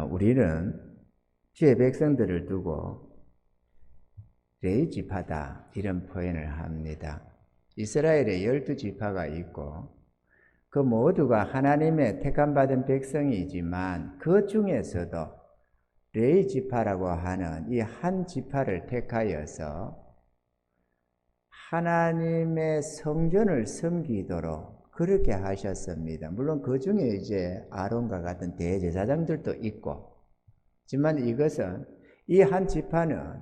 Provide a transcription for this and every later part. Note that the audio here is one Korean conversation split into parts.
우리는 주의 백성들을 두고 레위지파다 이런 표현을 합니다. 이스라엘에 12지파가 있고 그 모두가 하나님의 택함받은 백성이지만 그 중에서도 레위지파라고 하는 이 한 지파를 택하여서 하나님의 성전을 섬기도록 그렇게 하셨습니다. 물론 그 중에 이제 아론과 같은 대제사장들도 있고, 하지만 이것은 이 한 지파는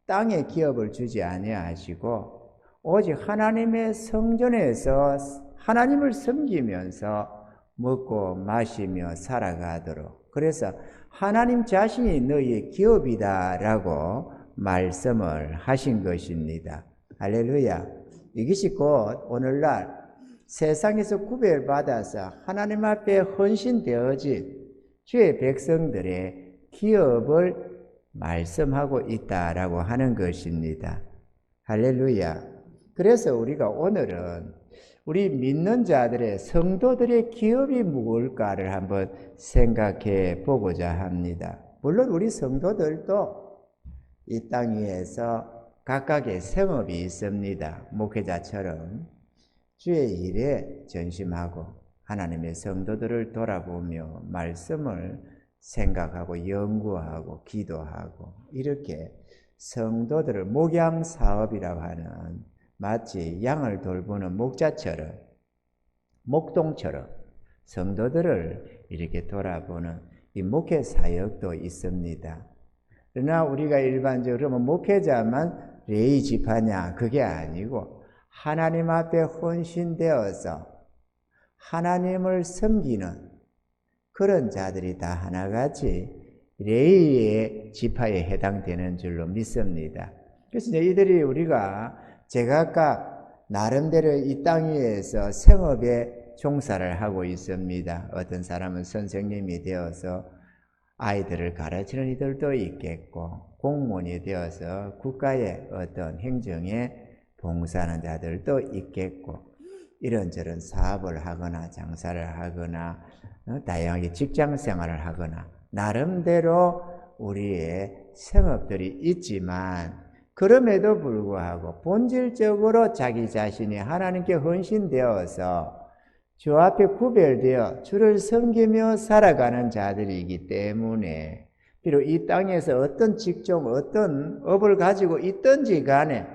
땅에 기업을 주지 아니하시고 오직 하나님의 성전에서 하나님을 섬기면서 먹고 마시며 살아가도록, 그래서 하나님 자신이 너희의 기업이다라고 말씀을 하신 것입니다. 할렐루야. 이것이 곧 오늘날 세상에서 구별받아서 하나님 앞에 헌신되어진 주의 백성들의 기업을 말씀하고 있다라고 하는 것입니다. 할렐루야. 그래서 우리가 오늘은 우리 믿는 자들의 성도들의 기업이 무엇일까를 한번 생각해 보고자 합니다. 물론 우리 성도들도 이 땅 위에서 각각의 생업이 있습니다. 목회자처럼 주의 일에 전심하고 하나님의 성도들을 돌아보며 말씀을 생각하고 연구하고 기도하고, 이렇게 성도들을 목양 사업이라고 하는, 마치 양을 돌보는 목자처럼, 목동처럼 성도들을 이렇게 돌아보는 이 목회 사역도 있습니다. 그러나 우리가 일반적으로 목회자만 레위지파냐, 그게 아니고 하나님 앞에 헌신되어서 하나님을 섬기는 그런 자들이 다 하나같이 레위의 지파에 해당되는 줄로 믿습니다. 그래서 이들이 우리가 제각각 나름대로 이 땅 위에서 생업에 종사를 하고 있습니다. 어떤 사람은 선생님이 되어서 아이들을 가르치는 이들도 있겠고, 공무원이 되어서 국가의 어떤 행정에 봉사하는 자들도 있겠고, 이런저런 사업을 하거나 장사를 하거나 다양하게 직장 생활을 하거나 나름대로 우리의 생업들이 있지만, 그럼에도 불구하고 본질적으로 자기 자신이 하나님께 헌신되어서 주 앞에 구별되어 주를 섬기며 살아가는 자들이기 때문에, 비록 이 땅에서 어떤 직종, 어떤 업을 가지고 있든지 간에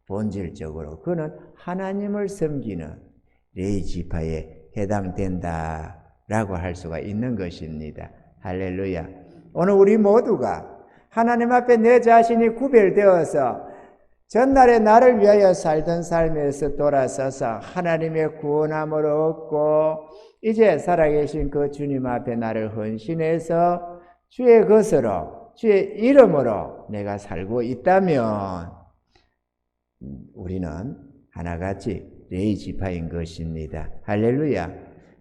본질적으로 그는 하나님을 섬기는 레위지파에 해당된다라고 할 수가 있는 것입니다. 할렐루야. 오늘 우리 모두가 하나님 앞에 내 자신이 구별되어서 전날에 나를 위하여 살던 삶에서 돌아서서 하나님의 구원함을 얻고 이제 살아계신 그 주님 앞에 나를 헌신해서 주의 것으로, 주의 이름으로 내가 살고 있다면 우리는 하나같이 레위지파인 것입니다. 할렐루야.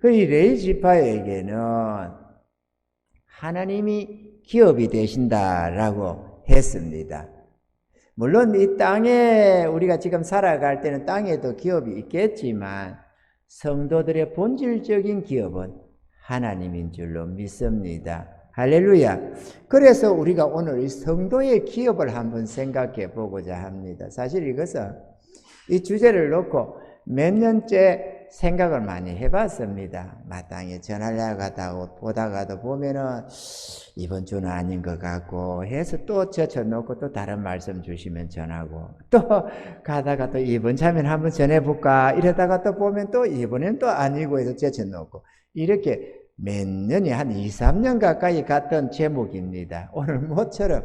이 레위지파에게는 하나님이 기업이 되신다라고 했습니다. 물론 이 땅에 우리가 지금 살아갈 때는 땅에도 기업이 있겠지만 성도들의 본질적인 기업은 하나님인 줄로 믿습니다. 할렐루야. 그래서 우리가 오늘 이 성도의 기업을 한번 생각해 보고자 합니다. 사실 이것은 이 주제를 놓고 몇 년째 생각을 많이 해봤습니다. 마땅히 전하려고 하다가 보다가도 보면은 이번 주는 아닌 것 같고 해서 또 젖혀놓고 또 다른 말씀 주시면 전하고, 또 가다가 또 이번 참여는 한번 전해볼까 이러다가 또 보면 또 이번엔 또 아니고 해서 젖혀놓고, 이렇게 몇 년이 한 2, 3년 가까이 갔던 제목입니다. 오늘 모처럼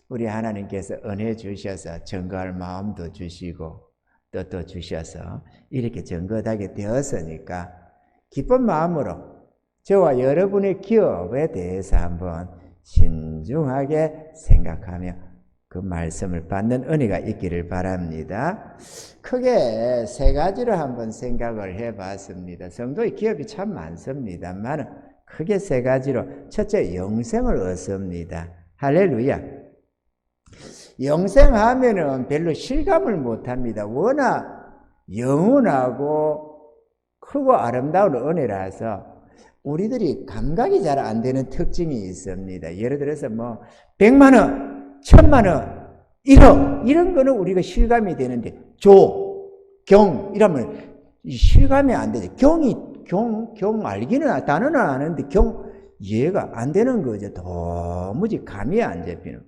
우리 하나님께서 은혜 주셔서 증거할 마음도 주시고 또 주셔서 이렇게 정거하게 되었으니까 기쁜 마음으로 저와 여러분의 기업에 대해서 한번 신중하게 생각하며 그 말씀을 받는 은혜가 있기를 바랍니다. 크게 세 가지로 한번 생각을 해봤습니다. 성도의 기업이 참 많습니다만 크게 세 가지로, 첫째, 영생을 얻습니다. 할렐루야. 영생하면은 별로 실감을 못합니다. 워낙 영원하고 크고 아름다운 은혜라서 우리들이 감각이 잘 안 되는 특징이 있습니다. 예를 들어서 뭐 100만 원, 1000만 원, 1억 이런 거는 우리가 실감이 되는데 경 이러면 실감이 안 되죠. 경 알기는 단어는 아는데 이해가 안 되는 거죠. 도무지 감이 안 잡히는.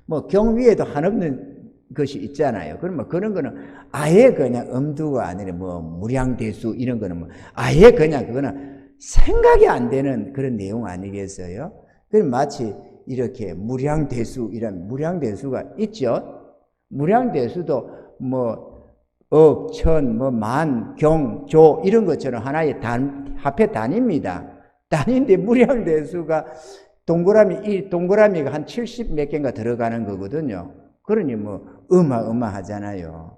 뭐 경 위에도 한없는 것이 있잖아요. 그러면 그런 거는 아예 그냥 엄두가 아니라 뭐 무량대수 이런 거는 뭐 아예 그냥 그거는 생각이 안 되는 그런 내용 아니겠어요? 그럼 마치 이렇게 무량대수 이런 무량대수가 있죠. 무량대수도 뭐 억, 천, 뭐 만, 경, 조 이런 것처럼 하나의 합해 단위입니다. 단위인데 무량대수가 이 동그라미가 한 70 몇 개인가 들어가는 거거든요. 그러니 뭐 어마어마하잖아요.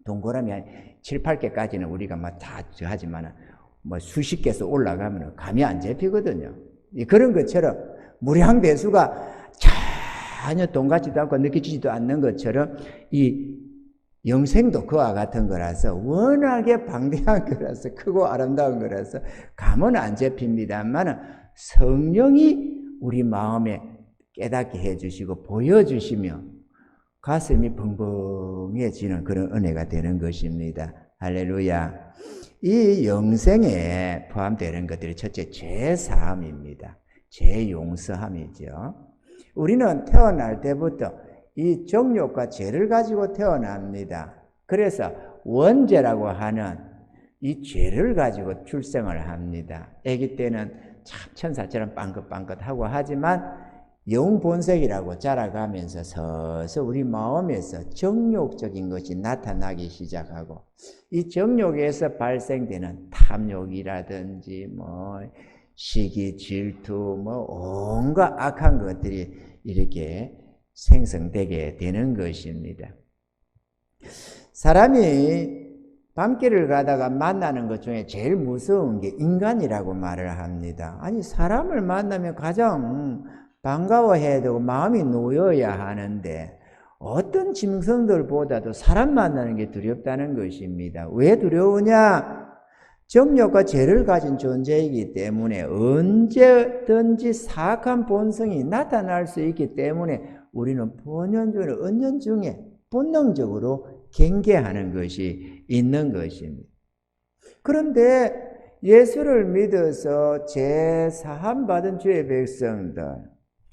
동그라미 한 7, 8개까지는 우리가 막 다 하지만 뭐 수십 개에서 올라가면 감이 안 잡히거든요. 그런 것처럼 무량대수가 전혀 동같지도 않고 느껴지지도 않는 것처럼 이 영생도 그와 같은 거라서 워낙에 방대한 거라서 크고 아름다운 거라서 감은 안 잡힙니다만 성령이 우리 마음에 깨닫게 해주시고 보여주시며 가슴이 벙벙해지는 그런 은혜가 되는 것입니다. 할렐루야. 이 영생에 포함되는 것들이 첫째 죄사함입니다. 죄용서함이죠. 우리는 태어날 때부터 이 정욕과 죄를 가지고 태어납니다. 그래서 원죄라고 하는 이 죄를 가지고 출생을 합니다. 아기 때는 참 천사처럼 빵긋빵긋하고 하지만 영본색이라고 자라가면서 서서 우리 마음에서 정욕적인 것이 나타나기 시작하고 이 정욕에서 발생되는 탐욕이라든지 뭐 시기, 질투, 뭐 온갖 악한 것들이 이렇게 생성되게 되는 것입니다. 사람이 밤길을 가다가 만나는 것 중에 제일 무서운 게 인간이라고 말을 합니다. 아니 사람을 만나면 가장 반가워해야 되고 마음이 놓여야 하는데 어떤 짐승들보다도 사람 만나는 게 두렵다는 것입니다. 왜 두려우냐? 정욕과 죄를 가진 존재이기 때문에 언제든지 사악한 본성이 나타날 수 있기 때문에 우리는 본연중에 은연중에 본능적으로 경계하는 것이 있는 것입니다. 그런데 예수를 믿어서 죄 사함 받은 주의 백성들,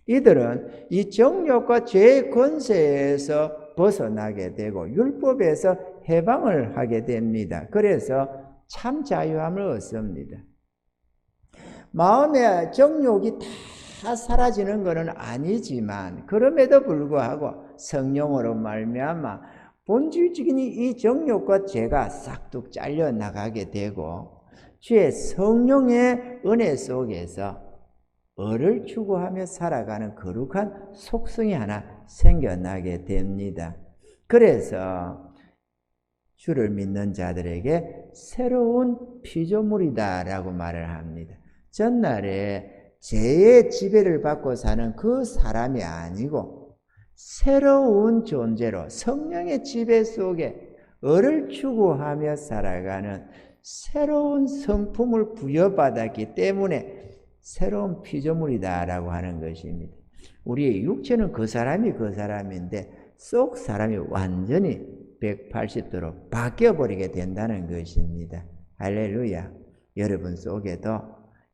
이들은 이 정욕과 죄의 권세에서 벗어나게 되고 율법에서 해방을 하게 됩니다. 그래서 참 자유함을 얻습니다. 마음의 정욕이 다 사라지는 것은 아니지만 그럼에도 불구하고 성령으로 말미암아 본질적인 이 정욕과 죄가 싹둑 잘려 나가게 되고 주의 성령의 은혜 속에서 을을 추구하며 살아가는 거룩한 속성이 하나 생겨나게 됩니다. 그래서 주를 믿는 자들에게 새로운 피조물이다라고 말을 합니다. 전날에 죄의 지배를 받고 사는 그 사람이 아니고 새로운 존재로 성령의 지배 속에 을을 추구하며 살아가는 새로운 성품을 부여받았기 때문에 새로운 피조물이다라고 하는 것입니다. 우리의 육체는 그 사람인데 속 사람이 완전히 180도로 바뀌어버리게 된다는 것입니다. 할렐루야. 여러분 속에도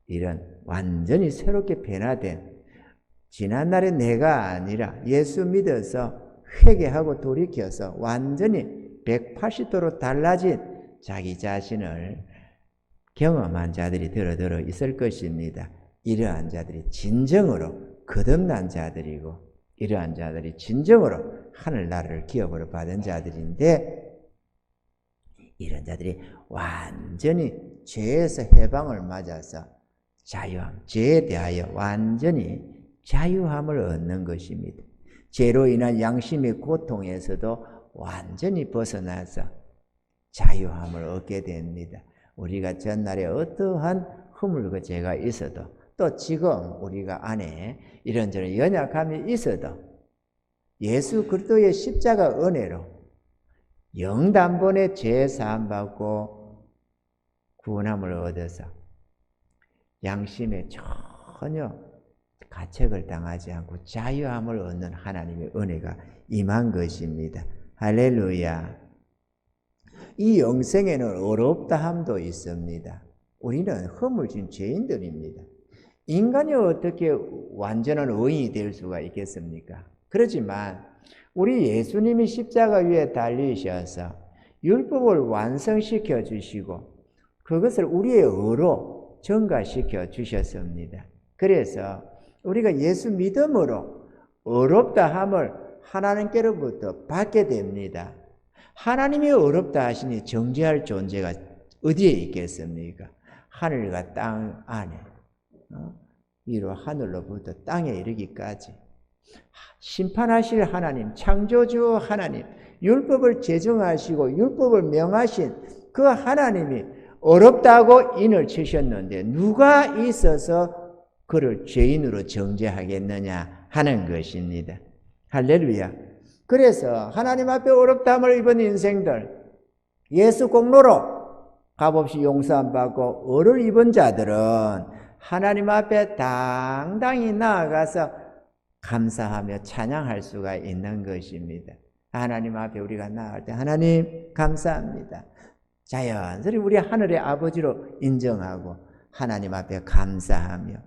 이런 완전히 새롭게 변화된 지난날의 내가 아니라 예수 믿어서 회개하고 돌이켜서 완전히 180도로 달라진 자기 자신을 경험한 자들이 들어 있을 것입니다. 이러한 자들이 진정으로 거듭난 자들이고 이러한 자들이 진정으로 하늘나라를 기업으로 받은 자들인데 이런 자들이 완전히 죄에서 해방을 맞아서 자유함, 죄에 대하여 완전히 자유함을 얻는 것입니다. 죄로 인한 양심의 고통에서도 완전히 벗어나서 자유함을 얻게 됩니다. 우리가 전날에 어떠한 허물과 죄가 있어도 또 지금 우리가 안에 이런저런 연약함이 있어도 예수 그리스도의 십자가 은혜로 영단번에 죄 사함 받고 구원함을 얻어서 양심에 전혀 가책을 당하지 않고 자유함을 얻는 하나님의 은혜가 임한 것입니다. 할렐루야. 이 영생에는 어렵다함도 있습니다. 우리는 허물진 죄인들입니다. 인간이 어떻게 완전한 의인이 될 수가 있겠습니까? 그렇지만 우리 예수님이 십자가 위에 달리셔서 율법을 완성시켜 주시고 그것을 우리의 의로 전가시켜 주셨습니다. 그래서 우리가 예수 믿음으로 어렵다함을 하나님께로부터 받게 됩니다. 하나님이 어렵다 하시니 정죄할 존재가 어디에 있겠습니까? 하늘과 땅 안에, 위로 하늘로부터 땅에 이르기까지 심판하실 하나님, 창조주 하나님, 율법을 제정하시고 율법을 명하신 그 하나님이 어렵다고 인을 치셨는데 누가 있어서 그를 죄인으로 정죄하겠느냐 하는 것입니다. 할렐루야. 그래서 하나님 앞에 어렵다함을 입은 인생들, 예수 공로로 값없이 용서함 받고 의를 입은 자들은 하나님 앞에 당당히 나아가서 감사하며 찬양할 수가 있는 것입니다. 하나님 앞에 우리가 나아갈 때 하나님 감사합니다. 자연스레 우리 하늘의 아버지로 인정하고 하나님 앞에 감사하며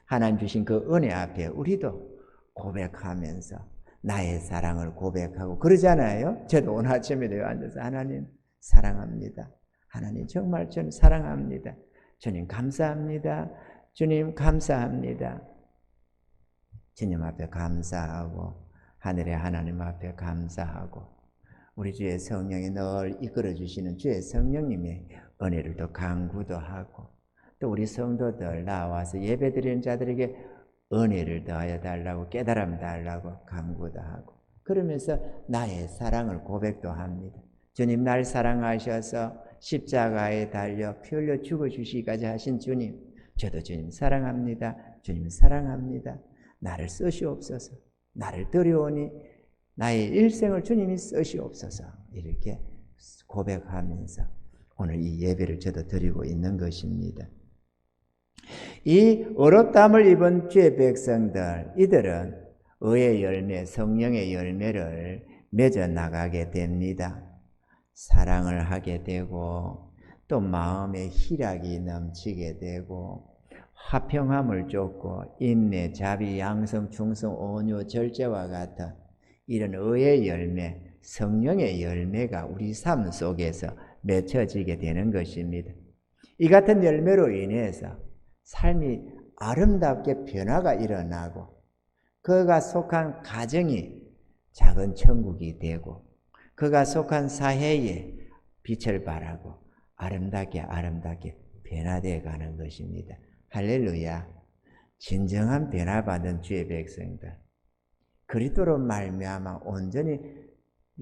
하나님 주신 그 은혜 앞에 우리도 고백하면서 나의 사랑을 고백하고 그러잖아요. 저도 오늘 아침에 앉아서 하나님 사랑합니다. 하나님 정말 저는 사랑합니다. 주님 감사합니다. 주님 감사합니다. 주님 앞에 감사하고 하늘의 하나님 앞에 감사하고 우리 주의 성령이 늘 이끌어 주시는 주의 성령님의 은혜를 또 간구도 하고 또 우리 성도들 나와서 예배드리는 자들에게 은혜를 더하여 달라고 깨달음 달라고 간구도 하고 그러면서 나의 사랑을 고백도 합니다. 주님 날 사랑하셔서 십자가에 달려 피 흘려 죽어주시기까지 하신 주님, 저도 주님 사랑합니다. 주님 사랑합니다. 나를 쓰시옵소서. 나를 드려오니 나의 일생을 주님이 쓰시옵소서. 이렇게 고백하면서 오늘 이 예배를 저도 드리고 있는 것입니다. 이 어렵다함을 입은 주의 백성들, 이들은 의의 열매, 성령의 열매를 맺어 나가게 됩니다. 사랑을 하게 되고 또 마음에 희락이 넘치게 되고 화평함을 쫓고 인내, 자비, 양성, 충성, 온유, 절제와 같은 이런 의의 열매, 성령의 열매가 우리 삶 속에서 맺혀지게 되는 것입니다. 이 같은 열매로 인해서 삶이 아름답게 변화가 일어나고 그가 속한 가정이 작은 천국이 되고 그가 속한 사회에 빛을 발하고 아름답게 변화되어 가는 것입니다. 할렐루야. 진정한 변화받은 주의 백성들, 그리스도로 말미암아 온전히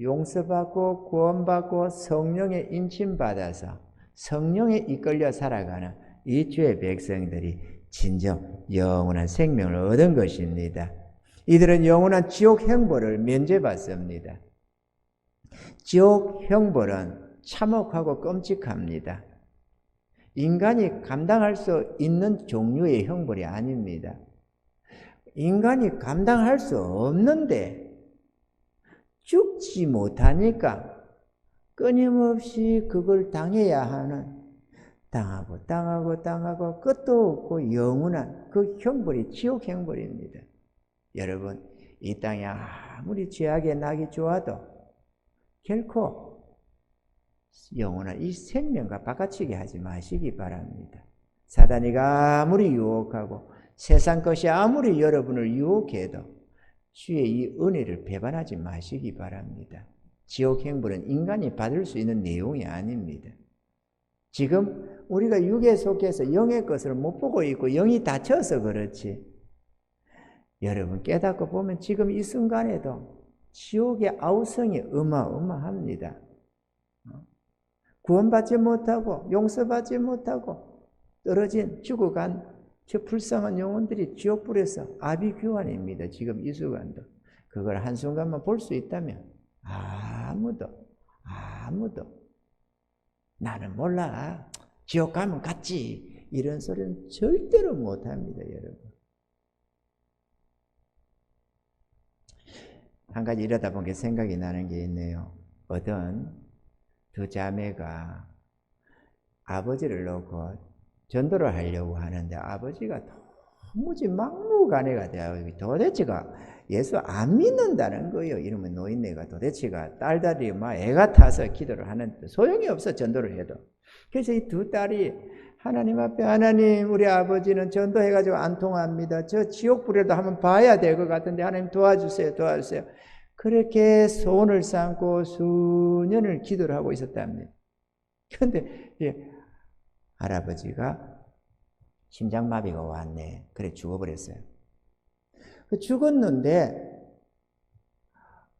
용서받고 구원받고 성령에 인침받아서 성령에 이끌려 살아가는 이 주의 백성들이 진정 영원한 생명을 얻은 것입니다. 이들은 영원한 지옥 형벌을 면제받습니다. 지옥 형벌은 참혹하고 끔찍합니다. 인간이 감당할 수 있는 종류의 형벌이 아닙니다. 인간이 감당할 수 없는데 죽지 못하니까 끊임없이 그걸 당해야 하는, 당하고 끝도 없고 영원한 그 형벌이 지옥 형벌입니다. 여러분, 이 땅에 아무리 죄악의 낙이 좋아도 결코 영원한 이 생명과 바꿔치기 하지 마시기 바랍니다. 사단이가 아무리 유혹하고 세상 것이 아무리 여러분을 유혹해도 주의 이 은혜를 배반하지 마시기 바랍니다. 지옥 형벌은 인간이 받을 수 있는 내용이 아닙니다. 지금 우리가 육에 속해서 영의 것을 못 보고 있고 영이 닫혀서 그렇지, 여러분 깨닫고 보면 지금 이 순간에도 지옥의 아우성이 어마어마합니다. 구원받지 못하고 용서받지 못하고 떨어진 죽어간 저 불쌍한 영혼들이 지옥불에서 아비규환입니다. 지금 이 순간도. 그걸 한순간만 볼 수 있다면 아무도 나는 몰라, 지옥 가면 갔지. 이런 소리는 절대로 못합니다, 여러분. 한 가지 이러다 보니까 생각이 나는 게 있네요. 어떤 두 자매가 아버지를 놓고 전도를 하려고 하는데 아버지가 도무지 막무가내가 되어 도대체가 예수 안 믿는다는 거예요. 이러면 노인네가 도대체가 딸들이 막 애가 타서 기도를 하는데 소용이 없어, 전도를 해도. 그래서 이 두 딸이 하나님 앞에, 하나님, 우리 아버지는 전도해가지고 안 통합니다. 저 지옥불에도 한번 봐야 될 것 같은데 하나님 도와주세요, 도와주세요. 그렇게 소원을 삼고 수년을 기도를 하고 있었답니다. 그런데 할아버지가 심장마비가 왔네. 그래 죽어버렸어요. 죽었는데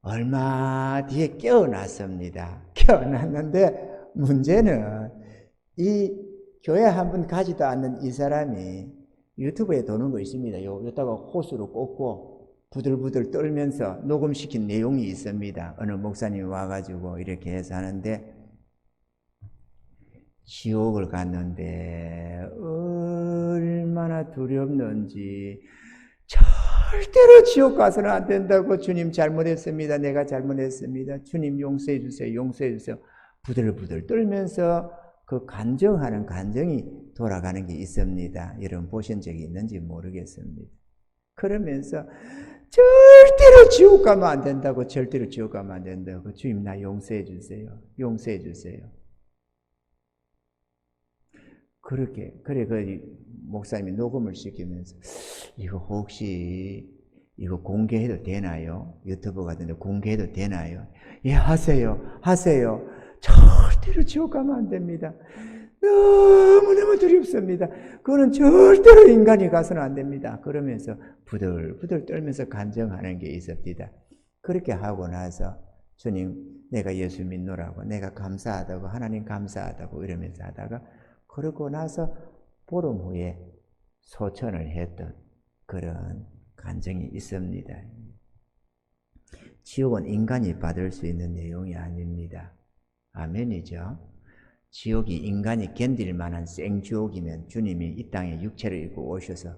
얼마 뒤에 깨어났습니다. 깨어났는데 문제는 이 교회 한 번 가지도 않는 이 사람이 유튜브에 도는 거 있습니다. 여기다가 호수로 꽂고 부들부들 떨면서 녹음시킨 내용이 있습니다. 어느 목사님이 와가지고 이렇게 해서 하는데 지옥을 갔는데 얼마나 두렵는지, 절대로 지옥 가서는 안 된다고, 주님 잘못했습니다, 내가 잘못했습니다, 주님 용서해 주세요, 용서해 주세요, 부들부들 떨면서 그 간증하는 간증이 돌아가는 게 있습니다. 여러분 보신 적이 있는지 모르겠습니다. 그러면서 절대로 지옥 가면 안 된다고, 절대로 지옥 가면 안 된다고, 주님 나 용서해 주세요, 용서해 주세요. 그렇게, 그래, 목사님이 녹음을 시키면서, 이거 혹시, 이거 공개해도 되나요? 유튜브 같은데 공개해도 되나요? 예, 하세요, 하세요. 절대로 지옥 가면 안 됩니다. 너무너무 두렵습니다. 그거는 절대로 인간이 가서는 안 됩니다. 그러면서 부들부들 떨면서 간증하는 게 있었습니다. 그렇게 하고 나서, 주님, 내가 예수 믿노라고, 내가 감사하다고, 하나님 감사하다고 이러면서 하다가, 그러고 나서 보름 후에 소천을 했던 그런 간증이 있습니다. 지옥은 인간이 받을 수 있는 내용이 아닙니다. 아멘이죠. 지옥이 인간이 견딜 만한 생지옥이면 주님이 이 땅에 육체를 입고 오셔서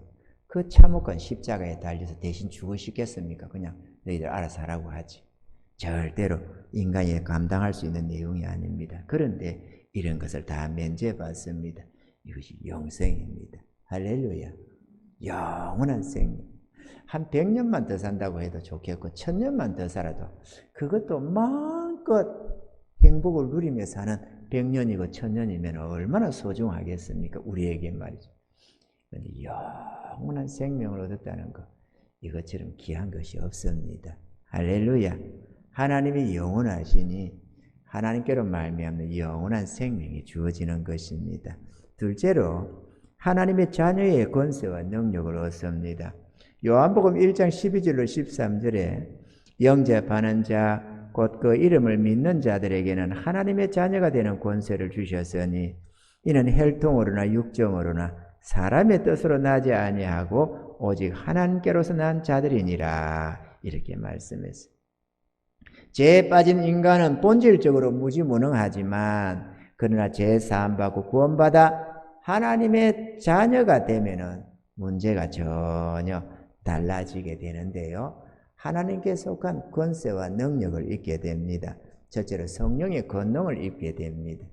그 참혹한 십자가에 달려서 대신 죽으시겠습니까? 그냥 너희들 알아서 하라고 하지. 절대로 인간이 감당할 수 있는 내용이 아닙니다. 그런데 이런 것을 다 면제받습니다. 이것이 영생입니다. 할렐루야. 영원한 생명. 한 100년만 더 산다고 해도 좋겠고 1000년만 더 살아도 그것도 마음껏 행복을 누리며 사는 100년이고 1000년이면 얼마나 소중하겠습니까? 우리에게 말이죠. 그런데 영원한 생명을 얻었다는 것, 이것처럼 귀한 것이 없습니다. 할렐루야. 하나님이 영원하시니 하나님께로 말미암는 영원한 생명이 주어지는 것입니다. 둘째로 하나님의 자녀의 권세와 능력을 얻습니다. 요한복음 1장 12절로 13절에 영접하는 자 곧 그 이름을 믿는 자들에게는 하나님의 자녀가 되는 권세를 주셨으니 이는 혈통으로나 육정으로나 사람의 뜻으로 나지 아니하고 오직 하나님께로서 난 자들이니라, 이렇게 말씀했습니다. 죄에 빠진 인간은 본질적으로 무지무능하지만 그러나 죄 사함받고 구원받아 하나님의 자녀가 되면은 문제가 전혀 달라지게 되는데요. 하나님께 속한 권세와 능력을 입게 됩니다. 첫째로 성령의 권능을 입게 됩니다.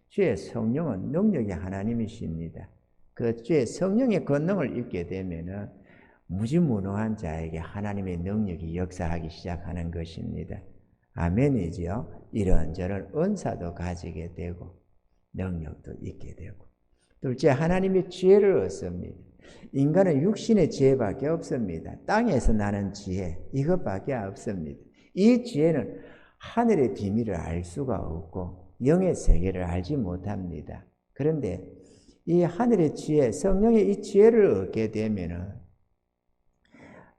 주의 성령은 능력이 하나님이십니다. 그 주의 성령의 권능을 입게 되면은 무지무능한 자에게 하나님의 능력이 역사하기 시작하는 것입니다. 아멘이지요. 이런저런 은사도 가지게 되고 능력도 있게 되고. 둘째, 하나님의 지혜를 얻습니다. 인간은 육신의 지혜밖에 없습니다. 땅에서 나는 지혜, 이것밖에 없습니다. 이 지혜는 하늘의 비밀을 알 수가 없고 영의 세계를 알지 못합니다. 그런데 이 하늘의 지혜, 성령의 이 지혜를 얻게 되면은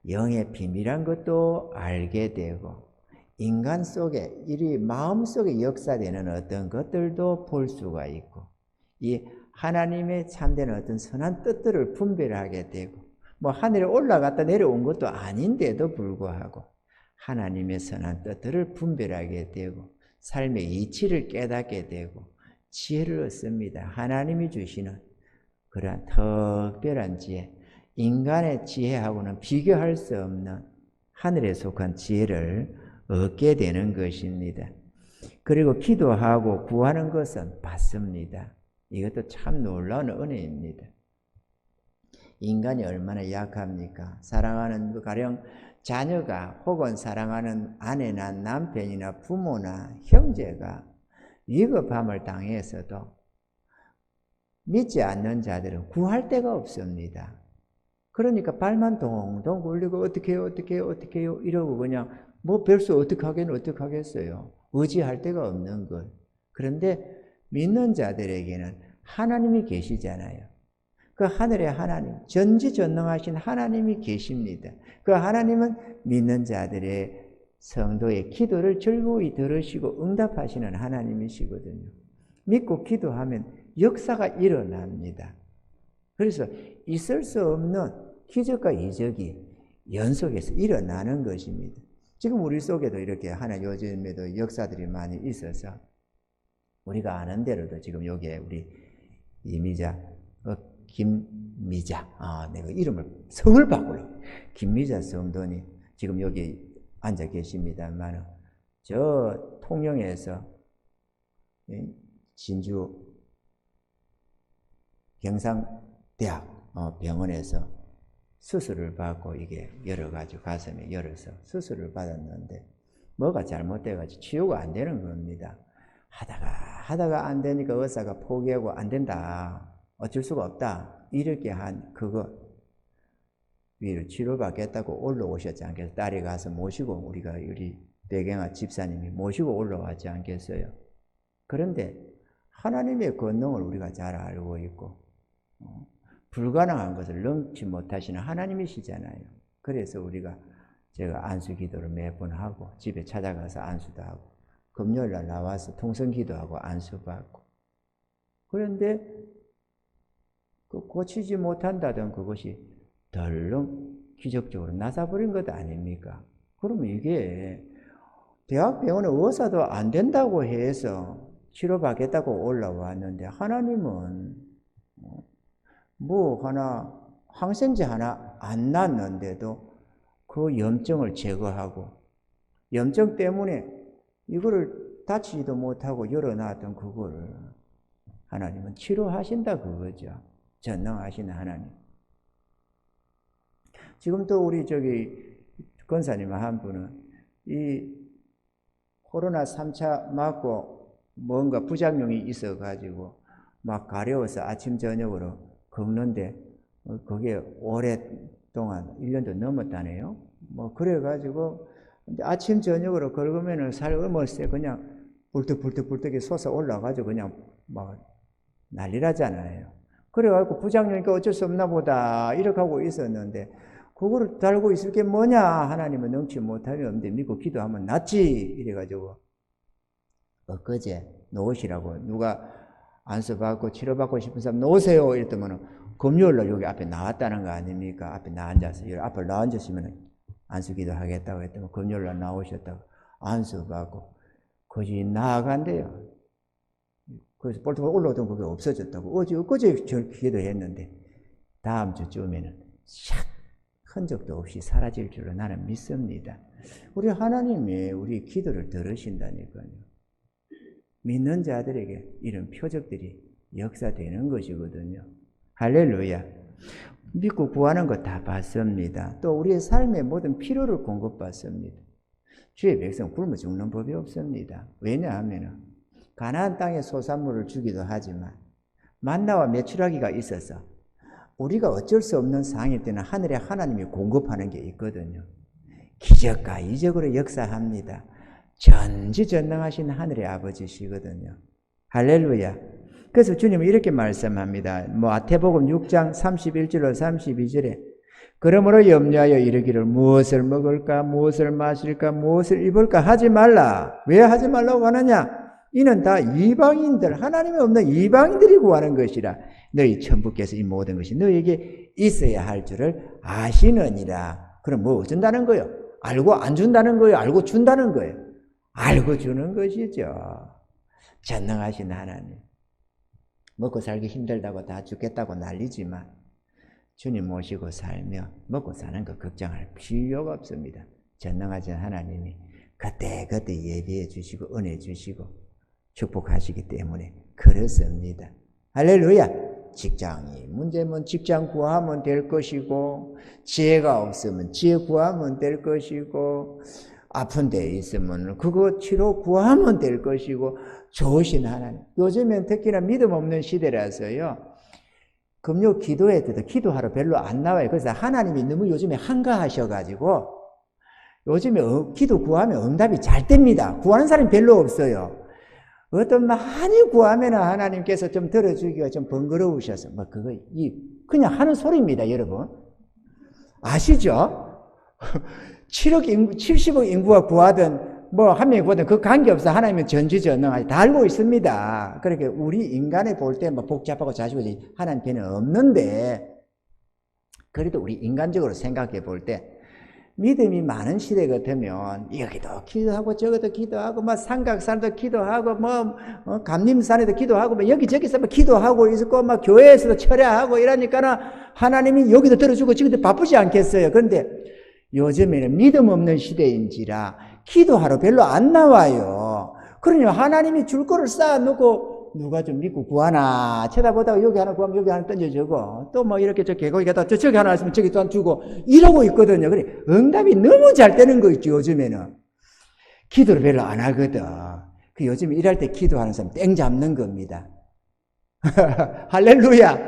영의 비밀한 것도 알게 되고 인간 속에 이 마음 속에 역사되는 어떤 것들도 볼 수가 있고 이 하나님의 참된 어떤 선한 뜻들을 분별하게 되고 뭐 하늘에 올라갔다 내려온 것도 아닌데도 불구하고 하나님의 선한 뜻들을 분별하게 되고 삶의 이치를 깨닫게 되고 지혜를 얻습니다. 하나님이 주시는 그러한 특별한 지혜, 인간의 지혜하고는 비교할 수 없는 하늘에 속한 지혜를 얻게 되는 것입니다. 그리고 기도하고 구하는 것은 받습니다. 이것도 참 놀라운 은혜입니다. 인간이 얼마나 약합니까? 사랑하는 가령 자녀가 혹은 사랑하는 아내나 남편이나 부모나 형제가 위급함을 당해서도 믿지 않는 자들은 구할 데가 없습니다. 그러니까 발만 동동 굴리고 어떻게 해요 이러고 그냥 뭐 별수 어떻게 하겠어요. 의지할 데가 없는 것. 그런데 믿는 자들에게는 하나님이 계시잖아요. 그 하늘의 하나님, 전지전능하신 하나님이 계십니다. 그 하나님은 믿는 자들의 성도의 기도를 즐거이 들으시고 응답하시는 하나님이시거든요. 믿고 기도하면 역사가 일어납니다. 그래서 있을 수 없는 기적과 이적이 연속해서 일어나는 것입니다. 지금 우리 속에도 이렇게 하나 요즘에도 역사들이 많이 있어서 우리가 아는 대로도 지금 여기에 우리 이미자, 김미자, 내가 이름을 성을 바꾸려. 김미자 성도님 지금 여기 앉아 계십니다만 저 통영에서 진주 경상대학 병원에서 수술을 받고 이게 열어가지고 가슴에 열어서 수술을 받았는데 뭐가 잘못돼가지고 치유가 안 되는 겁니다. 하다가 안 되니까 의사가 포기하고 안 된다. 어쩔 수가 없다. 이렇게 한 그거 위로 치료받겠다고 올라오셨지 않겠어요? 딸이 가서 모시고 우리 백영아 집사님이 모시고 올라왔지 않겠어요? 그런데 하나님의 권능을 우리가 잘 알고 있고 불가능한 것을 넘지 못하시는 하나님이시잖아요. 그래서 제가 안수 기도를 매번 하고 집에 찾아가서 안수도 하고 금요일날 나와서 통성 기도하고 안수 받고 그런데 고치지 못한다던 그것이 덜렁 기적적으로 나서버린 것 아닙니까? 그러면 이게 대학병원의 의사도 안 된다고 해서 치료받겠다고 올라왔는데 하나님은 항생제 하나 안 났는데도 그 염증을 제거하고 염증 때문에 이거를 다치지도 못하고 열어놨던 그거를 하나님은 치료하신다 그거죠. 전능하신 하나님. 지금 또 우리 권사님 한 분은 이 코로나 3차 맞고 뭔가 부작용이 있어가지고 막 가려워서 아침 저녁으로 긁는데 그게 오랫동안 1년도 넘었다네요. 뭐 그래가지고 아침 저녁으로 긁으면은 살얼머세 그냥 불떡불떡 솟아 올라가지고 그냥 막 난리나잖아요. 그래가지고 부작용이니까 어쩔 수 없나 보다 이렇게 하고 있었는데 그거를 달고 있을 게 뭐냐? 하나님은 능치 못함이 없는데 믿고 기도하면 낫지 이래가지고 엊그제 놓으시라고 누가 안수받고 치료받고 싶은 사람 놓으세요 이랬더니 금요일날 여기 앞에 나왔다는 거 아닙니까? 앞에 나앉아서 여기 앞에 나앉으시면 안수기도 하겠다고 했더니 금요일날 나오셨다고 안수받고 거기 나아간대요. 그래서 볼트가 올라오던 그게 없어졌다고 어제 저 기도했는데 다음 주쯤에는 샥 흔적도 없이 사라질 줄로 나는 믿습니다. 우리 하나님이 우리 기도를 들으신다니까요. 믿는 자들에게 이런 표적들이 역사되는 것이거든요. 할렐루야. 믿고 구하는 거 다 받습니다. 또 우리의 삶의 모든 필요를 공급받습니다. 주의 백성 굶어 죽는 법이 없습니다. 왜냐하면 가나안 땅의 소산물을 주기도 하지만 만나와 메추라기가 있어서 우리가 어쩔 수 없는 상황일 때는 하늘의 하나님이 공급하는 게 있거든요. 기적과 이적으로 역사합니다. 전지전능하신 하늘의 아버지시거든요. 할렐루야. 그래서 주님은 이렇게 말씀합니다. 마태복음 6장 31절로 32절에 그러므로 염려하여 이르기를 무엇을 먹을까 무엇을 마실까 무엇을 입을까 하지 말라. 왜 하지 말라고 하느냐? 이는 다 이방인들 하나님이 없는 이방인들이 구하는 것이라. 너희 천부께서 이 모든 것이 너희에게 있어야 할 줄을 아시느니라. 그럼 뭐 준다는 거예요? 알고 안 준다는 거예요? 알고 준다는 거예요? 알고 주는 것이죠. 전능하신 하나님. 먹고 살기 힘들다고 다 죽겠다고 난리지만 주님 모시고 살며 먹고 사는 거 걱정할 필요가 없습니다. 전능하신 하나님이 그때그때 예비해 주시고 은혜 주시고 축복하시기 때문에 그렇습니다. 할렐루야. 직장이 문제면 직장 구하면 될 것이고, 지혜가 없으면 지혜 구하면 될 것이고, 아픈 데 있으면 그거 치료 구하면 될 것이고, 좋으신 하나님. 요즘엔 특히나 믿음 없는 시대라서요, 금요 기도회 때도 기도하러 별로 안 나와요. 그래서 하나님이 너무 요즘에 한가하셔가지고 요즘에 기도 구하면 응답이 잘 됩니다. 구하는 사람이 별로 없어요. 어떤 많이 구하면 하나님께서 좀 들어주기가 좀 번거로우셔서 그거 그냥 하는 소리입니다, 여러분. 아시죠? 7억 인구, 70억 인구가 구하든 한 명이 구하든 그 관계없어. 하나님은 전지전능하지 다 알고 있습니다. 그렇게 우리 인간에 볼 때 복잡하고 자주지 하나님께는 없는데, 그래도 우리 인간적으로 생각해 볼 때 믿음이 많은 시대 같으면 여기도 기도하고 저기도 기도하고 삼각산도 기도하고 감림산에도 기도하고 여기저기서 기도하고 있고 교회에서도 철야하고 이러니까 하나님이 여기도 들어주고 저기도 바쁘지 않겠어요. 그런데 요즘에는 믿음 없는 시대인지라 기도하러 별로 안 나와요. 그러니 하나님이 줄 거를 쌓아놓고 누가 좀 믿고 구하나 쳐다보다가 여기 하나 구하면 여기 하나 던져주고 또 이렇게 저 개고기 갖다 저기 하나 있으면 저기 또 한 주고 이러고 있거든요. 그래 응답이 너무 잘 되는 거 있죠. 요즘에는 기도를 별로 안 하거든. 그 요즘에 일할 때 기도하는 사람 땡 잡는 겁니다. 할렐루야.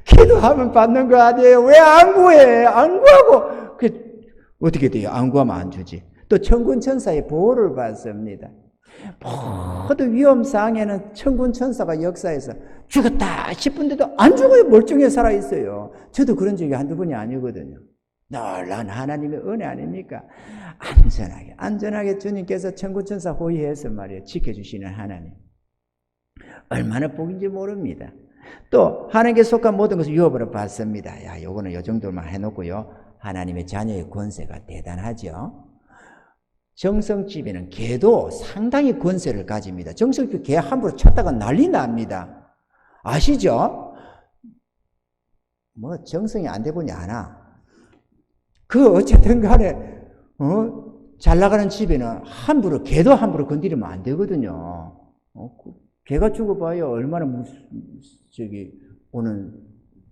기도하면 받는 거 아니에요. 왜 안 구해? 안 구하고 어떻게 돼요? 안 구하면 안 주지. 또 천군 천사의 보호를 받습니다. 모든 위험상에는 천군 천사가 역사에서 죽었다 싶은데도 안 죽어요. 멀쩡히 살아있어요. 저도 그런 적이 한두 번이 아니거든요. 놀라운 하나님의 은혜 아닙니까? 안전하게 주님께서 천군 천사 호위해서 말이에요. 지켜주시는 하나님. 얼마나 복인지 모릅니다. 또 하나님께 속한 모든 것을 유업으로 받습니다. 야, 요거는 요 정도만 해놓고요. 하나님의 자녀의 권세가 대단하죠. 정성집에는 개도 상당히 권세를 가집니다. 정성집 개 함부로 쳤다가 난리 납니다. 아시죠? 정성이 안 돼 보니 아나. 어쨌든 간에, 잘 나가는 집에는 개도 함부로 건드리면 안 되거든요. 개가 죽어봐요. 얼마나 오는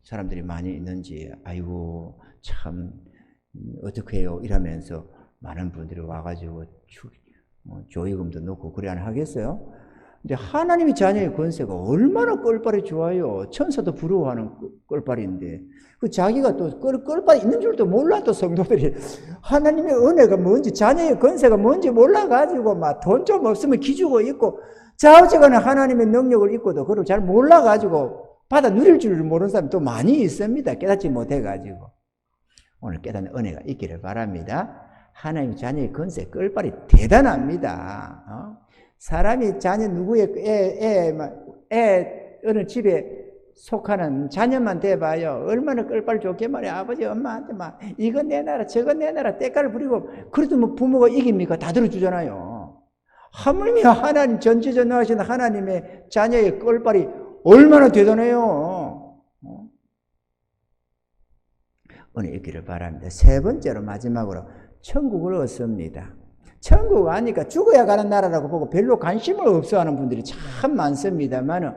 사람들이 많이 있는지, 아이고, 참, 어떻게 해요? 이러면서 많은 분들이 와가지고 조의금도 넣고 그래 안 하겠어요? 근데 하나님의 자녀의 권세가 얼마나 꼴빨이 좋아요. 천사도 부러워하는 꼴빨인데 자기가 또 꼴빨이 있는 줄도 몰라. 또 성도들이 하나님의 은혜가 뭔지 자녀의 권세가 뭔지 몰라가지고 돈 좀 없으면 기죽어 있고 좌우지간에 하나님의 능력을 잊고도 그걸 잘 몰라가지고 받아 누릴 줄 모르는 사람이 또 많이 있습니다. 깨닫지 못해가지고. 오늘 깨닫는 은혜가 있기를 바랍니다. 하나님의 자녀의 권세 끌발이 대단합니다. 사람이 자녀 누구의 어느 집에 속하는 자녀만 돼봐요. 얼마나 끌발 좋게 말이야. 아버지 엄마한테 이거 내놔라 저거 내놔라 때깔을 부리고 그래도 부모가 이깁니까? 다 들어주잖아요. 하물며 하나님 전지전능하신 하나님의 자녀의 끌발이 얼마나 대단해요. 오늘 있기를 바랍니다. 세 번째로 마지막으로 천국을 얻습니다. 천국 아니까 죽어야 가는 나라라고 보고 별로 관심을 없어하는 분들이 참 많습니다만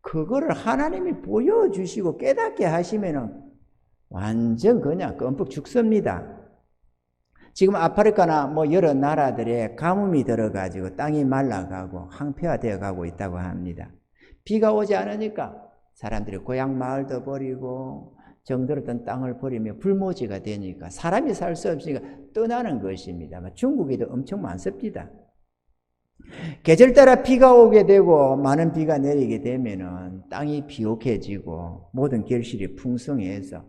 그거를 하나님이 보여주시고 깨닫게 하시면은 완전 그냥 껌뻑 죽습니다. 지금 아프리카나 여러 나라들에 가뭄이 들어가지고 땅이 말라가고 황폐화되어 가고 있다고 합니다. 비가 오지 않으니까 사람들이 고향 마을도 버리고 정들었던 땅을 버리며 불모지가 되니까 사람이 살 수 없으니까 떠나는 것입니다. 중국에도 엄청 많습니다. 계절 따라 비가 오게 되고 많은 비가 내리게 되면은 땅이 비옥해지고 모든 결실이 풍성해서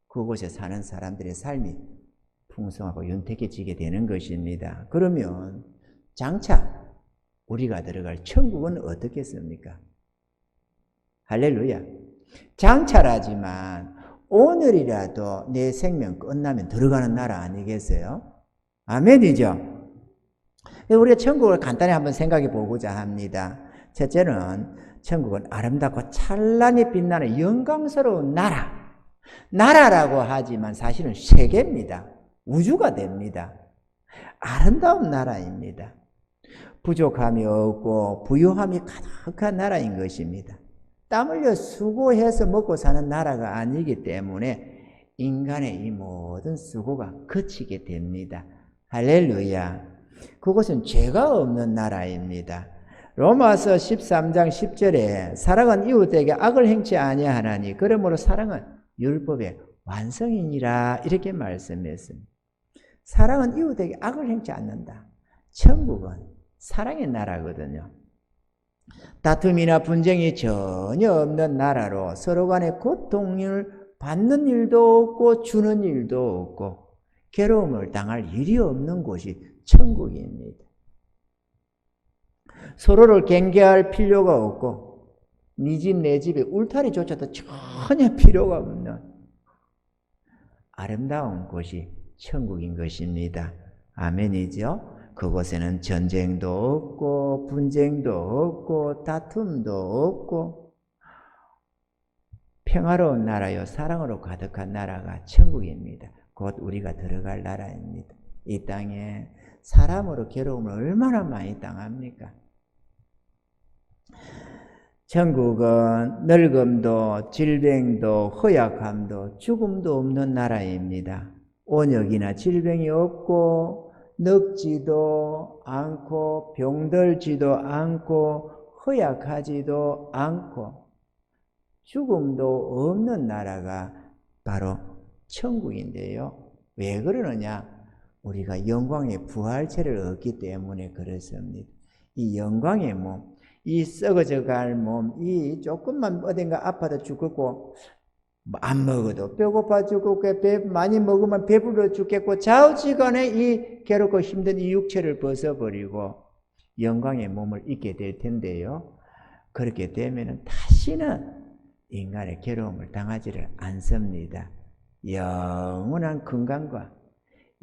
그곳에 사는 사람들의 삶이 풍성하고 윤택해지게 되는 것입니다. 그러면 장차 우리가 들어갈 천국은 어떻겠습니까? 할렐루야. 장차라지만 오늘이라도 내 생명 끝나면 들어가는 나라 아니겠어요? 아멘이죠? 우리가 천국을 간단히 한번 생각해 보고자 합니다. 첫째는 천국은 아름답고 찬란히 빛나는 영광스러운 나라라고 하지만 사실은 세계입니다. 우주가 됩니다. 아름다운 나라입니다. 부족함이 없고 부유함이 가득한 나라인 것입니다. 땀 흘려 수고해서 먹고 사는 나라가 아니기 때문에 인간의 이 모든 수고가 그치게 됩니다. 할렐루야. 그것은 죄가 없는 나라입니다. 로마서 13장 10절에 사랑은 이웃에게 악을 행치 아니하나니 그러므로 사랑은 율법의 완성이니라 이렇게 말씀했습니다. 사랑은 이웃에게 악을 행치 않는다. 천국은 사랑의 나라거든요. 다툼이나 분쟁이 전혀 없는 나라로 서로 간에 고통을 받는 일도 없고 주는 일도 없고 괴로움을 당할 일이 없는 곳이 천국입니다. 서로를 경계할 필요가 없고 네 집 내 집에 울타리조차도 전혀 필요가 없는 아름다운 곳이 천국인 것입니다. 아멘이죠? 그곳에는 전쟁도 없고 분쟁도 없고 다툼도 없고 평화로운 나라요 사랑으로 가득한 나라가 천국입니다. 곧 우리가 들어갈 나라입니다. 이 땅에 사람으로 괴로움을 얼마나 많이 당합니까? 천국은 늙음도 질병도 허약함도 죽음도 없는 나라입니다. 온역이나 질병이 없고 늙지도 않고 병들지도 않고 허약하지도 않고 죽음도 없는 나라가 바로 천국인데요. 왜 그러느냐? 우리가 영광의 부활체를 얻기 때문에 그렇습니다. 이 영광의 몸, 이 썩어져 갈 몸, 이 조금만 어딘가 아파도 죽겠고 안 먹어도 배고파 죽겠고 많이 먹으면 배불러 죽겠고 좌우지간에 이 괴롭고 힘든 이 육체를 벗어버리고 영광의 몸을 입게 될 텐데요. 그렇게 되면 다시는 인간의 괴로움을 당하지를 않습니다. 영원한 건강과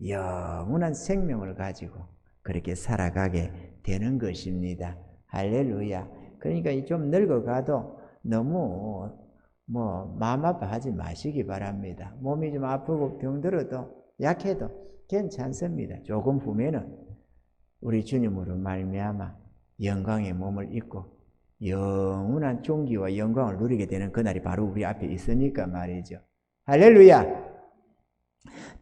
영원한 생명을 가지고 그렇게 살아가게 되는 것입니다. 할렐루야. 그러니까 좀 늙어가도 너무 마음 아파하지 마시기 바랍니다. 몸이 좀 아프고 병들어도 약해도 괜찮습니다. 조금 후면은 우리 주님으로 말미암아 영광의 몸을 입고 영원한 존귀와 영광을 누리게 되는 그날이 바로 우리 앞에 있으니까 말이죠. 할렐루야.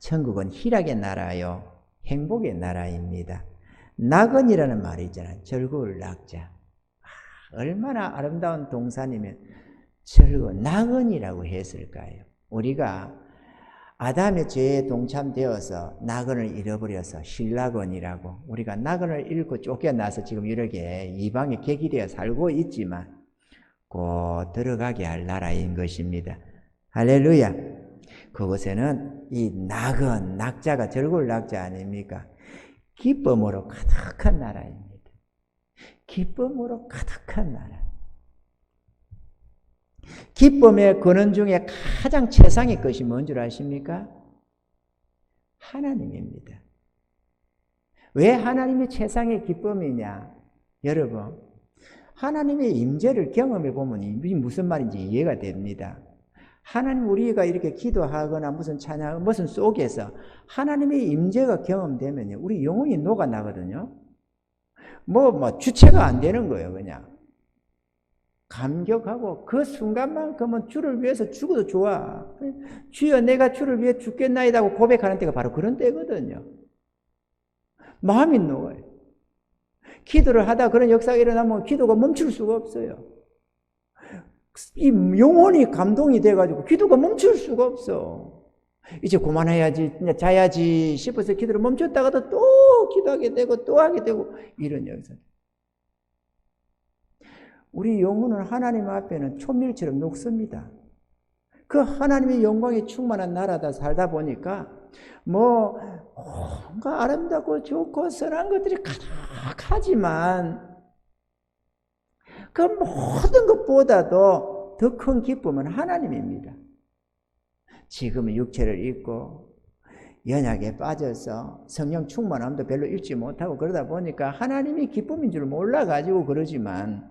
천국은 희락의 나라요 행복의 나라입니다. 낙은이라는 말이 있잖아요. 즐거울 낙자. 얼마나 아름다운 동산이면 즐거운 낙은이라고 했을까요? 우리가 아담의 죄에 동참되어서 낙은을 잃어버려서 실낙은이라고 우리가 낙은을 잃고 쫓겨나서 지금 이렇게 이방의 객이되어 살고 있지만 곧 들어가게 할 나라인 것입니다. 할렐루야. 그곳에는 이 낙은, 낙자가 즐거울 낙자 아닙니까? 기쁨으로 가득한 나라입니다. 기쁨으로 가득한 나라. 기쁨의 근원 중에 가장 최상의 것이 뭔 줄 아십니까? 하나님입니다. 왜 하나님이 최상의 기쁨이냐? 여러분, 하나님의 임재를 경험해 보면 이게 무슨 말인지 이해가 됩니다. 하나님 우리가 이렇게 기도하거나 무슨 찬양, 무슨 속에서 하나님의 임재가 경험되면요, 우리 영혼이 녹아나거든요. 주체가 안 되는 거예요, 그냥. 감격하고 그 순간만큼은 주를 위해서 죽어도 좋아. 주여 내가 주를 위해 죽겠나이다 고 고백하는 때가 바로 그런 때거든요. 마음이 녹아요. 기도를 하다 그런 역사가 일어나면 기도가 멈출 수가 없어요. 이 영혼이 감동이 돼가지고 기도가 멈출 수가 없어. 이제 그만해야지, 이제 자야지 싶어서 기도를 멈췄다가도 또 기도하게 되고 또 하게 되고 이런 역사. 우리 영혼은 하나님 앞에는 초밀처럼 녹습니다. 그 하나님의 영광이 충만한 나라다 살다 보니까 뭔가 아름답고 좋고 선한 것들이 가득하지만 그 모든 것보다도 더 큰 기쁨은 하나님입니다. 지금은 육체를 입고 연약에 빠져서 성령 충만함도 별로 읽지 못하고 그러다 보니까 하나님이 기쁨인 줄 몰라가지고 그러지만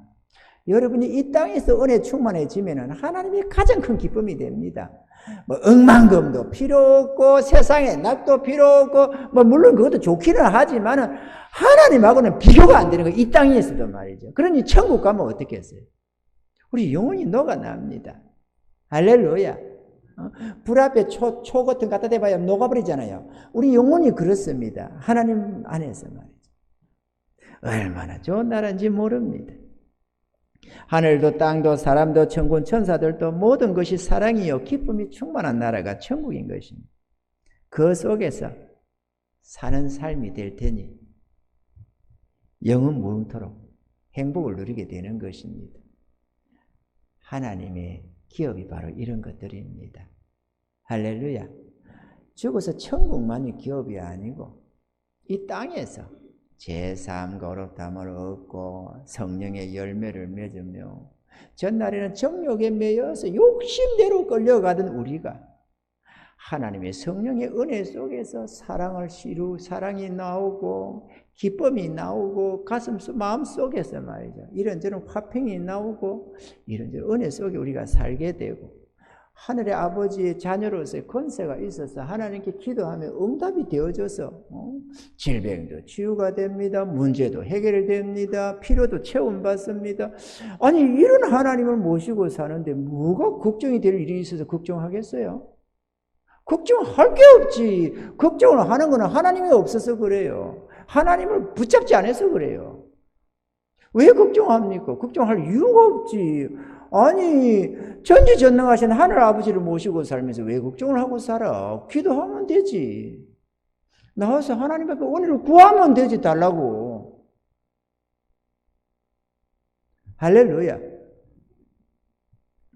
여러분이 이 땅에서 은혜 충만해지면 하나님이 가장 큰 기쁨이 됩니다. 뭐 억만금도 필요 없고 세상에 낙도 필요 없고 뭐 물론 그것도 좋기는 하지만은 하나님하고는 비교가 안 되는 거예요. 이 땅에서도 말이죠. 그러니 천국 가면 어떻게 했어요? 우리 영혼이 녹아납니다. 할렐루야. 불 앞에 초 같은 갖다 대봐야 녹아버리잖아요. 우리 영혼이 그렇습니다. 하나님 안에서 말이죠. 얼마나 좋은 나라인지 모릅니다. 하늘도 땅도 사람도 천군 천사들도 모든 것이 사랑이요 기쁨이 충만한 나라가 천국인 것입니다. 그 속에서 사는 삶이 될 테니 영원 무궁토록 행복을 누리게 되는 것입니다. 하나님의 기업이 바로 이런 것들입니다. 할렐루야. 죽어서 천국만이 기업이 아니고 이 땅에서 제3 거룩함을 얻고 성령의 열매를 맺으며 전날에는 정욕에 매여서 욕심대로 끌려가던 우리가 하나님의 성령의 은혜 속에서 사랑이 나오고 기쁨이 나오고 마음 속에서 말이죠. 이런저런 화평이 나오고 이런저런 은혜 속에 우리가 살게 되고 하늘의 아버지의 자녀로서의 권세가 있어서 하나님께 기도하면 응답이 되어져서 질병도 치유가 됩니다. 문제도 해결됩니다. 필요도 채움받습니다. 아니 이런 하나님을 모시고 사는데 뭐가 걱정이 될 일이 있어서 걱정하겠어요? 걱정할 게 없지. 걱정을 하는 거는 하나님이 없어서 그래요. 하나님을 붙잡지 않아서 그래요. 왜 걱정합니까? 걱정할 이유가 없지. 아니 전지전능하신 하늘 아버지를 모시고 살면서 왜 걱정을 하고 살아? 기도하면 되지. 나와서 하나님 앞에 은혜를 구하면 되지. 달라고. 할렐루야.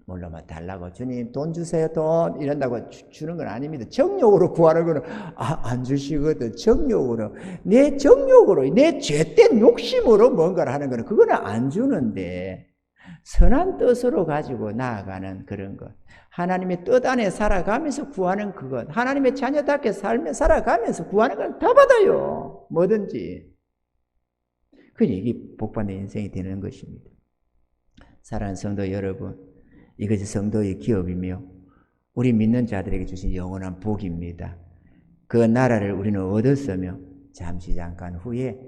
물론 달라고 주님 돈 주세요 돈 이런다고 주는 건 아닙니다. 정욕으로 구하는 거는 안 주시거든. 정욕으로 내 죄된 욕심으로 뭔가를 하는 거는 그거는 안 주는데 선한 뜻으로 가지고 나아가는 그런 것, 하나님의 뜻 안에 살아가면서 구하는 그것, 하나님의 자녀답게 살아가면서 구하는 건 다 받아요. 뭐든지. 이게 복받는 인생이 되는 것입니다. 사랑하는 성도 여러분, 이것이 성도의 기업이며 우리 믿는 자들에게 주신 영원한 복입니다. 그 나라를 우리는 얻었으며 잠깐 후에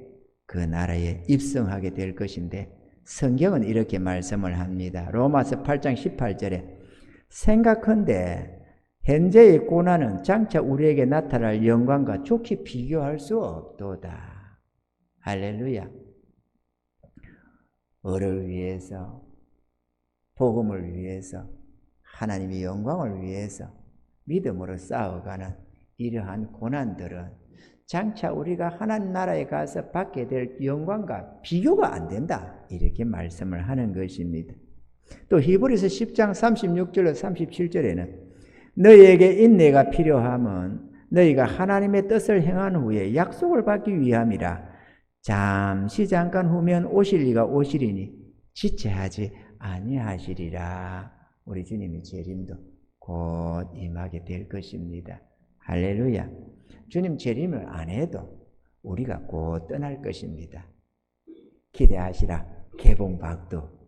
그 나라에 입성하게 될 것인데 성경은 이렇게 말씀을 합니다. 로마서 8장 18절에 생각컨대 현재의 고난은 장차 우리에게 나타날 영광과 좋게 비교할 수 없도다. 할렐루야. 을을 위해서, 복음을 위해서, 하나님의 영광을 위해서 믿음으로 싸워가는 이러한 고난들은 장차 우리가 하나님 나라에 가서 받게 될 영광과 비교가 안 된다. 이렇게 말씀을 하는 것입니다. 또 히브리서 10장 36절로 37절에는 너희에게 인내가 필요함은 너희가 하나님의 뜻을 행한 후에 약속을 받기 위함이라. 잠깐 후면 오실 이가 오시리니 지체하지 아니하시리라. 우리 주님의 재림도 곧 임하게 될 것입니다. 할렐루야. 주님 재림을 안 해도 우리가 곧 떠날 것입니다. 기대하시라. 개봉박도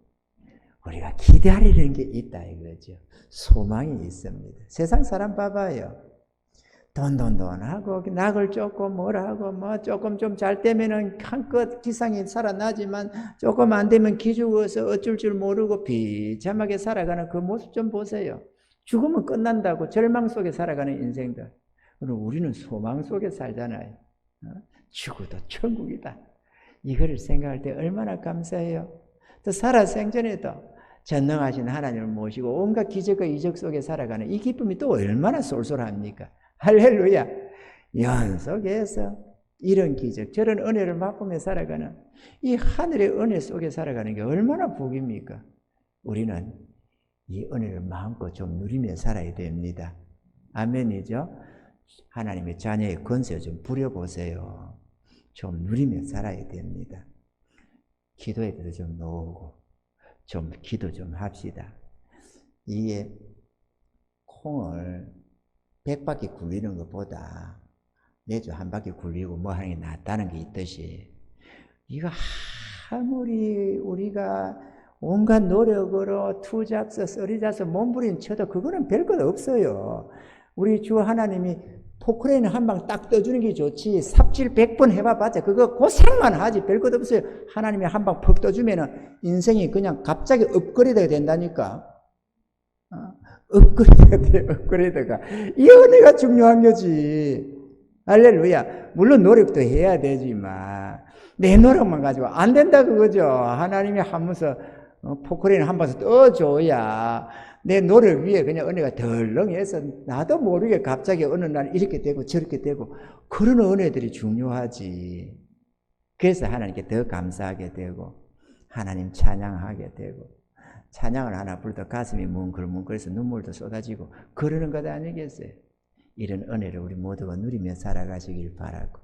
우리가 기대하려는 게 있다 이거죠. 소망이 있습니다. 세상 사람 봐봐요. 돈 하고 낙을 쫓고 뭐라고 뭐 조금 좀 잘 되면은 한껏 기상이 살아나지만 조금 안 되면 기죽어서 어쩔 줄 모르고 비참하게 살아가는 그 모습 좀 보세요. 죽으면 끝난다고 절망 속에 살아가는 인생들. 그럼 우리는 소망 속에 살잖아요. 죽어도 천국이다. 이거를 생각할 때 얼마나 감사해요. 또 살아 생전에도 전능하신 하나님을 모시고 온갖 기적과 이적 속에 살아가는 이 기쁨이 또 얼마나 쏠쏠합니까? 할렐루야. 연속해서 이런 기적, 저런 은혜를 맛보며 살아가는 이 하늘의 은혜 속에 살아가는 게 얼마나 복입니까? 우리는 이 은혜를 마음껏 좀 누리며 살아야 됩니다. 아멘이죠? 하나님의 자녀의 권세 좀 부려보세요. 좀 누리며 살아야 됩니다. 기도에 대해서 좀 놓고 좀 기도 좀 합시다. 이게 콩을 100바퀴 굴리는 것보다 매주 한 바퀴 굴리고 뭐 하는 게 낫다는 게 있듯이 이거 아무리 우리가 온갖 노력으로 투잡서 쓰리잡서 몸부림 쳐도 그거는 별것 없어요. 우리 주 하나님이 포크레인 한 방 딱 떠주는 게 좋지 삽질 100번 해봐봤자 그거 고생만 하지 별것 없어요. 하나님이 한 방 퍽 떠주면 인생이 그냥 갑자기 업그레이드가 된다니까. 업그레이드가 돼. 업그레이드가 이 은혜가 중요한 거지. 할렐루야. 물론 노력도 해야 되지만 내 노력만 가지고 안 된다 그거죠. 하나님이 하면서 포크레인 한 방씩 떠줘야 내 노력 위에 그냥 은혜가 덜렁해서 나도 모르게 갑자기 어느 날 이렇게 되고 저렇게 되고 그런 은혜들이 중요하지. 그래서 하나님께 더 감사하게 되고 하나님 찬양하게 되고 찬양을 하나 부르다 가슴이 뭉클뭉클해서 눈물도 쏟아지고 그러는 것 아니겠어요? 이런 은혜를 우리 모두가 누리며 살아가시길 바라고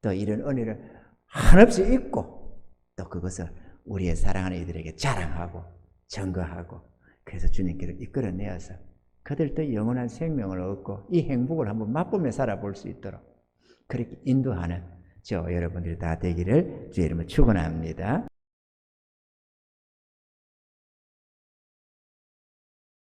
또 이런 은혜를 한없이 잊고 또 그것을 우리의 사랑하는 이들에게 자랑하고 증거하고 그래서 주님께로 이끌어내어서 그들도 영원한 생명을 얻고 이 행복을 한번 맛보며 살아볼 수 있도록 그렇게 인도하는 저 여러분들이 다 되기를 주의 이름으로 축원합니다.